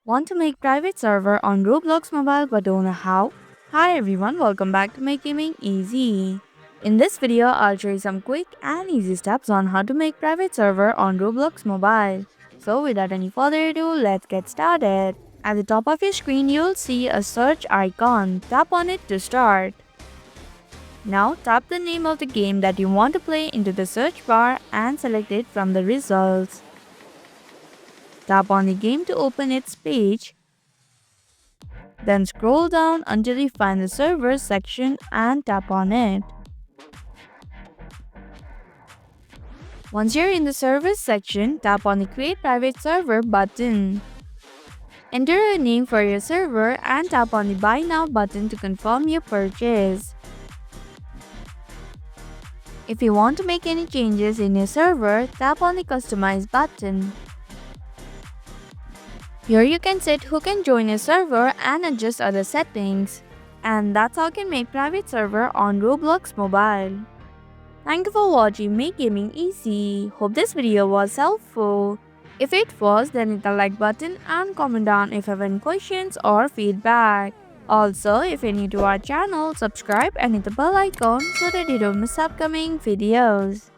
Want to make private server on Roblox mobile but don't know how? Hi everyone, welcome back to Make Gaming Easy. In this video, I'll show you some quick and easy steps on how to make private server on Roblox mobile. So without any further ado, let's get started. At the top of your screen, you'll see a search icon. Tap on it to start. Now tap the name of the game that you want to play into the search bar and select it from the results. Tap on the game to open its page. Then scroll down until you find the servers section and tap on it. Once you're in the servers section, tap on the Create Private Server button. Enter a name for your server and tap on the Buy Now button to confirm your purchase. If you want to make any changes in your server, tap on the Customize button. Here you can set who can join your server and adjust other settings. And that's how you can make private server on Roblox mobile. Thank you for watching Make Gaming Easy. Hope this video was helpful. If it was, then hit the like button and comment down if you have any questions or feedback. Also, if you're new to our channel, subscribe and hit the bell icon so that you don't miss upcoming videos.